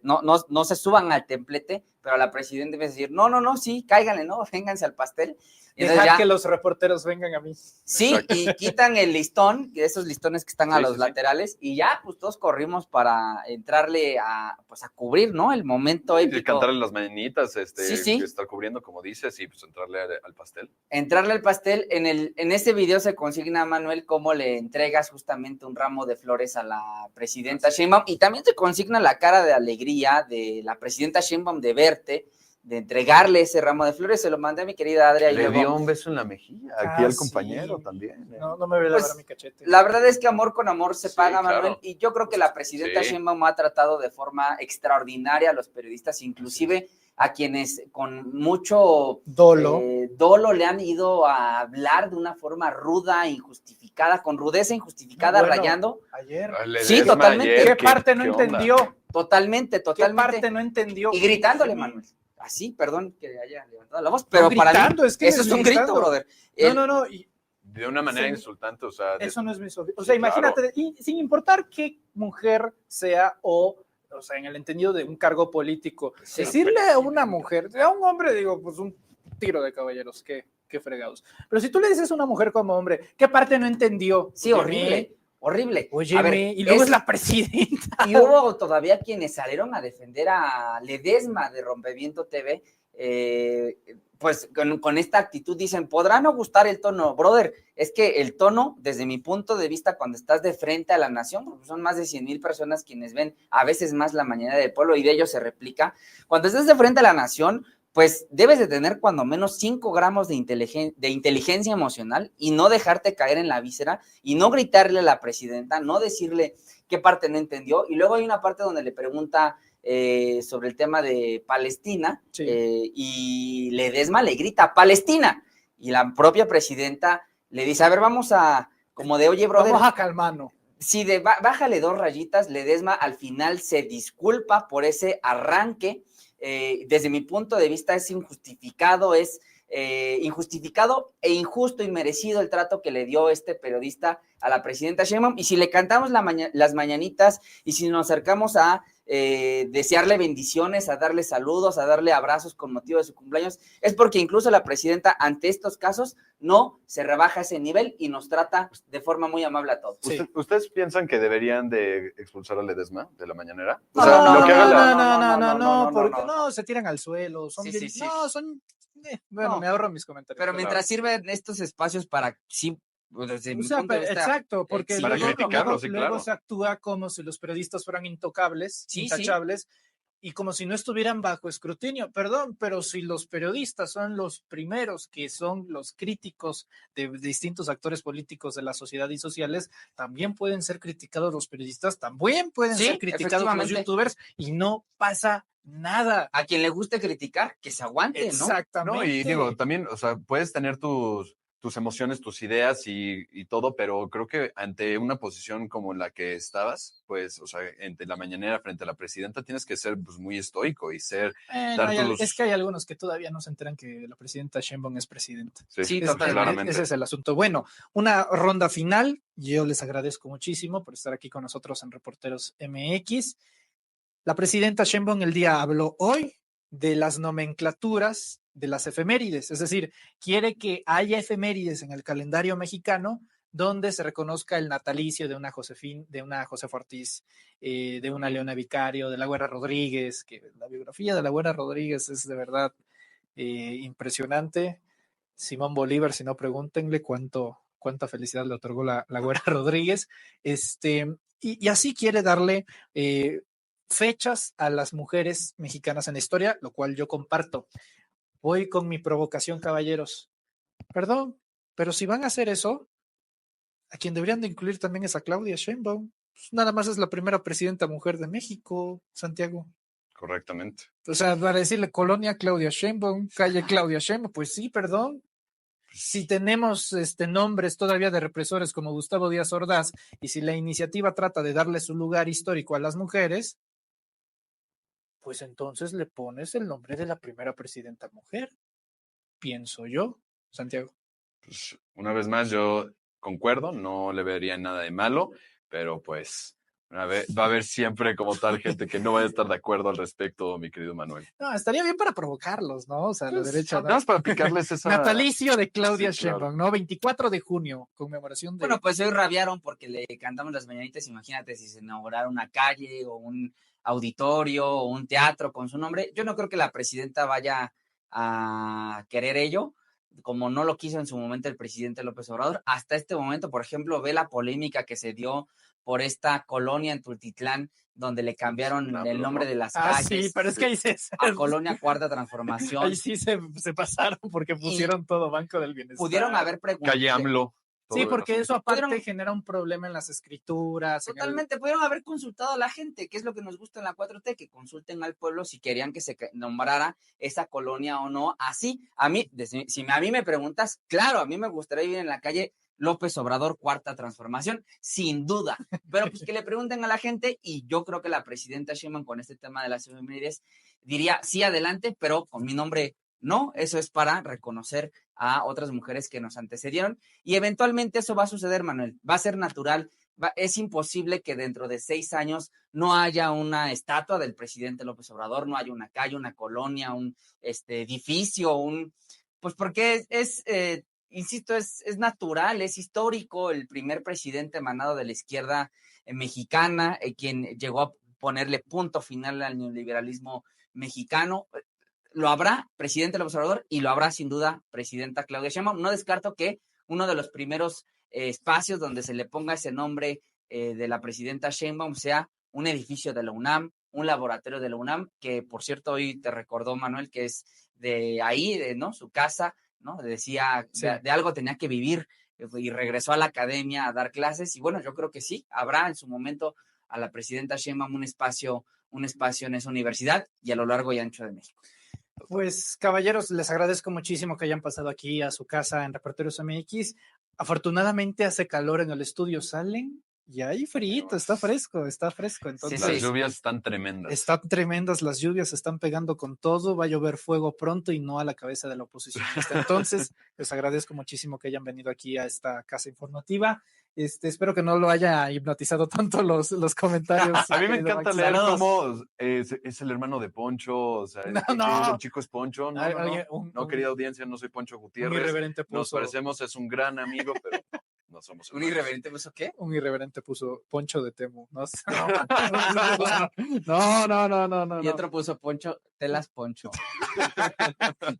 no se suban al templete, pero la presidenta debe decir, no, sí, cáiganle, ¿no? Vénganse al pastel. Dejar que los reporteros vengan a mí. Sí, y quitan el listón, esos listones que están a los laterales, y ya, pues todos corrimos para entrarle a cubrir, ¿no? El momento épico. Y cantarle las mañanitas, estar cubriendo, como dices, y pues entrarle al pastel. Entrarle al pastel, en este video se consigna, Manuel, cómo le entregas justamente un ramo de flores a la presidenta Sheinbaum, y también se consigna la cara de alegría de la presidenta Sheinbaum de verte, de entregarle ese ramo de flores. Se lo mandé a mi querida Adria. Le dio un beso en la mejilla, aquí al compañero también. No me voy a lavar mi cachete. La verdad es que amor con amor se paga, Manuel, claro. Y yo creo que la presidenta Sheinbaum ha tratado de forma extraordinaria a los periodistas, inclusive a quienes con mucho dolo le han ido a hablar de una forma ruda, injustificada, con rudeza injustificada, rayando. Ayer. Sí, totalmente. ¿Qué parte no entendió? Totalmente. ¿Qué parte no entendió? Y gritándole, Manuel. Así, perdón que haya levantado la voz, pero para mí, es que eso es un grito, brother. No. De una manera insultante, o sea. Eso no es misoginia. O sea, imagínate, sin importar qué mujer sea o sea, en el entendido de un cargo político, decirle a una mujer, a un hombre, digo, pues un tiro de caballeros, qué fregados. Pero si tú le dices a una mujer como hombre, ¿qué parte no entendió? Sí, horrible. Óyeme, y luego es la presidenta. Y hubo todavía quienes salieron a defender a Ledesma de Rompeviento TV, pues con esta actitud dicen, podrá no gustar el tono, brother, es que el tono, desde mi punto de vista, cuando estás de frente a la nación, porque son más de 100,000 personas quienes ven a veces más la mañana del pueblo y de ellos se replica, cuando estás de frente a la nación, pues debes de tener cuando menos 5 gramos de inteligencia emocional y no dejarte caer en la víscera y no gritarle a la presidenta, no decirle qué parte no entendió. Y luego hay una parte donde le pregunta sobre el tema de Palestina, y Ledesma le grita Palestina y la propia presidenta le dice, a ver, vamos a, como de, oye, brother. Vamos a calmarnos. Sí, bájale 2 rayitas. Ledesma al final se disculpa por ese arranque. Desde mi punto de vista es injustificado, es injustificado e injusto y merecido el trato que le dio este periodista a la presidenta Sheinbaum, y si le cantamos las mañanitas y si nos acercamos a desearle bendiciones, a darle saludos, a darle abrazos con motivo de su cumpleaños, es porque incluso la presidenta ante estos casos no se rebaja ese nivel y nos trata de forma muy amable a todos. Sí. ¿Ustedes piensan que deberían de expulsar a Ledesma de la mañanera? O sea, no, porque no se tiran al suelo, son bien, son, bueno, me ahorro mis comentarios. Pero mientras sirven estos espacios para desde mi punto de vista, exacto, porque para criticarlo, luego se actúa como si los periodistas fueran intocables, intachables, y como si no estuvieran bajo escrutinio. Perdón, pero si los periodistas son los primeros que son los críticos de distintos actores políticos de la sociedad y sociales, también pueden ser criticados los periodistas, también pueden ser criticados los youtubers, y no pasa nada. A quien le guste criticar, que se aguante, ¿no? Exactamente. No, y digo, también, o sea, puedes tener tus emociones, tus ideas y todo, pero creo que ante una posición como la que estabas, pues, o sea, entre la mañanera frente a la presidenta, tienes que ser pues, muy estoico y ser... Es que hay algunos que todavía no se enteran que la presidenta Sheinbaum es presidenta. Sí, totalmente. Ese es el asunto. Bueno, una ronda final. Yo les agradezco muchísimo por estar aquí con nosotros en Reporteros MX. La presidenta Sheinbaum el día habló hoy de las nomenclaturas de las efemérides, es decir, quiere que haya efemérides en el calendario mexicano donde se reconozca el natalicio de una Josefa Ortiz, de una Leona Vicario, de la Güera Rodríguez, que la biografía de la Güera Rodríguez es de verdad impresionante. Simón Bolívar, si no, pregúntenle cuánta felicidad le otorgó la Güera Rodríguez, y así quiere darle fechas a las mujeres mexicanas en la historia, lo cual yo comparto. Voy con mi provocación, caballeros. Perdón, pero si van a hacer eso, a quien deberían de incluir también es a Claudia Sheinbaum. Pues nada más es la primera presidenta mujer de México, Santiago. Correctamente. O sea, para decirle colonia Claudia Sheinbaum, calle Claudia Sheinbaum, pues sí, perdón. Si tenemos nombres todavía de represores como Gustavo Díaz Ordaz, y si la iniciativa trata de darle su lugar histórico a las mujeres, pues entonces le pones el nombre de la primera presidenta mujer, pienso yo, Santiago. Pues una vez más yo concuerdo, no le vería nada de malo, pero pues va a haber siempre como tal gente que no vaya a estar de acuerdo al respecto, mi querido Manuel. No, estaría bien para provocarlos, ¿no? O sea, pues, la derecha, ¿no? Nada más para picarles esa... Natalicio de Claudia Sheinbaum, ¿no? 24 de junio, conmemoración de... Bueno, pues hoy rabiaron porque le cantamos las mañanitas, imagínate si se inaugurara una calle o un auditorio o un teatro con su nombre. Yo no creo que la presidenta vaya a querer ello, como no lo quiso en su momento el presidente López Obrador. Hasta este momento, por ejemplo, ve la polémica que se dio por esta colonia en Tultitlán, donde le cambiaron el nombre de las calles. Sí, pero es que ahí a Colonia Cuarta Transformación. Ahí sí se pasaron porque pusieron todo Banco del Bienestar. Pudieron haber preguntado. Calle AMLO. Sí, porque eso aparte genera un problema en las escrituras. Totalmente, pudieron haber consultado a la gente, que es lo que nos gusta en la 4T, que consulten al pueblo si querían que se nombrara esa colonia o no. Así, si a mí me preguntas, claro, a mí me gustaría vivir en la calle López Obrador, Cuarta Transformación, sin duda. Pero pues que le pregunten a la gente, y yo creo que la presidenta Sheinbaum con este tema de las efemérides diría, sí, adelante, pero con mi nombre no. Eso es para reconocer a otras mujeres que nos antecedieron, y eventualmente eso va a suceder, Manuel, va a ser natural. Es imposible que dentro de 6 años no haya una estatua del presidente López Obrador, no haya una calle, una colonia, un edificio, pues porque insisto, es natural, es histórico, el primer presidente emanado de la izquierda mexicana, quien llegó a ponerle punto final al neoliberalismo mexicano. Lo habrá presidente López Obrador y lo habrá sin duda presidenta Claudia Sheinbaum. No descarto que uno de los primeros espacios donde se le ponga ese nombre de la presidenta Sheinbaum sea un edificio de la UNAM, un laboratorio de la UNAM, que por cierto hoy te recordó Manuel que es de ahí, ¿no? Su casa, ¿no? Decía, sí, de algo tenía que vivir y regresó a la academia a dar clases, y bueno, yo creo que sí, habrá en su momento a la presidenta Sheinbaum un espacio en esa universidad y a lo largo y ancho de México. Pues, caballeros, les agradezco muchísimo que hayan pasado aquí a su casa en Reporteros MX. Afortunadamente hace calor en el estudio. ¿Salen? Y ahí frito, está fresco. Entonces, Las lluvias están tremendas. Están tremendas, las lluvias están pegando con todo, va a llover fuego pronto y no a la cabeza de la oposición. Entonces, les agradezco muchísimo que hayan venido aquí a esta casa informativa. Espero que no lo haya hipnotizado tanto los comentarios. A mí me encanta leer Saludos. cómo es el hermano de Poncho, o sea, No. el chico es Poncho. No, querida audiencia, no sé Poncho Gutiérrez. Un irreverente puso. Nos parecemos, es un gran amigo, pero no somos ¿Un irreverente puso qué? Un irreverente puso Poncho de Temu. No. Y otro puso Poncho, telas Poncho.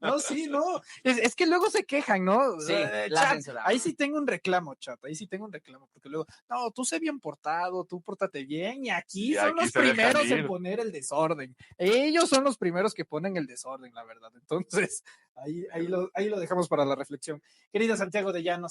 No, sí, no. Es que luego se quejan, ¿no? Sí, la Chat, censura. ahí sí tengo un reclamo, chat. Ahí sí tengo un reclamo. Porque luego, no, tú sé bien portado, tú pórtate bien. Y aquí son aquí los se dejan primeros ir. en poner el desorden. Ellos son los primeros que ponen el desorden, la verdad. Entonces, ahí lo dejamos para la reflexión. Querida Santiago de Llano,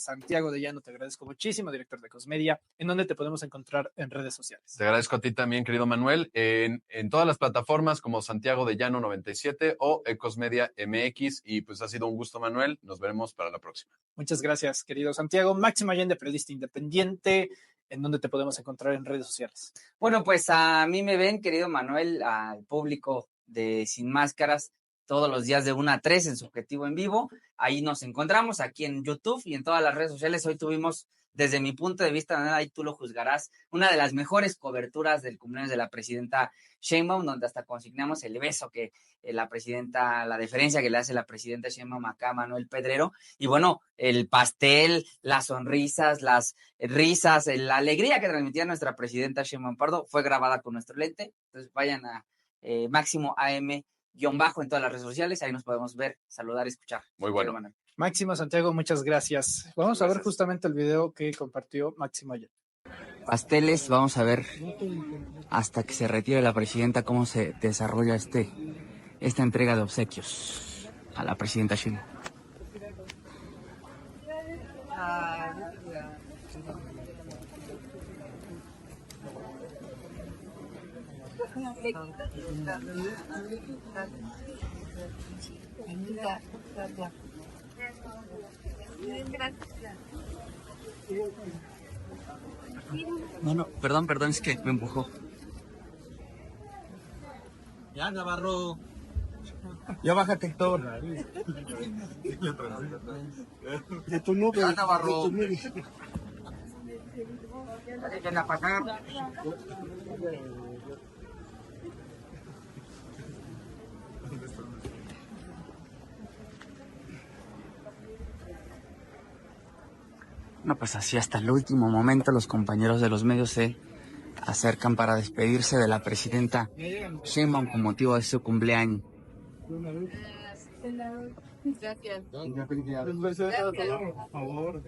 te agradezco muchísimo, director de Cosmedia. ¿En dónde te podemos encontrar en redes sociales? Te agradezco a ti también, querido Manuel, en todas las plataformas como Santiago de Llano 97 o Ecosmedia MX. Y pues ha sido un gusto, Manuel. Nos veremos para la próxima. Muchas gracias, querido Santiago. Máximo Allende, periodista independiente. ¿En dónde te podemos encontrar en redes sociales? Bueno, pues a mí me ven, querido Manuel, al público de Sin Máscaras, todos los días de 1 a 3 en su objetivo en vivo. Ahí nos encontramos, aquí en YouTube y en todas las redes sociales. Hoy tuvimos, desde mi punto de vista, ahí tú lo juzgarás, una de las mejores coberturas del cumpleaños de la presidenta Sheinbaum, donde hasta consignamos el beso que la deferencia que le hace la presidenta Sheinbaum acá a Manuel Pedrero. Y bueno, el pastel, las sonrisas, las risas, la alegría que transmitía nuestra presidenta Sheinbaum Pardo fue grabada con nuestro lente. Entonces vayan a Máximo AM _ en todas las redes sociales, ahí nos podemos ver, saludar y escuchar. Muy bueno. Máximo Santiago, muchas gracias. Vamos a ver justamente el video que compartió Máximo ayer. Pasteles, vamos a ver hasta que se retire la presidenta cómo se desarrolla esta entrega de obsequios a la presidenta Sheinbaum. No, perdón, es que me empujó. Ya, Navarro. Ya bájate todo. De tu nube. Ya, Navarro. No, pues así hasta el último momento los compañeros de los medios se acercan para despedirse de la presidenta Sheinbaum con motivo de su cumpleaños. Gracias. Por favor.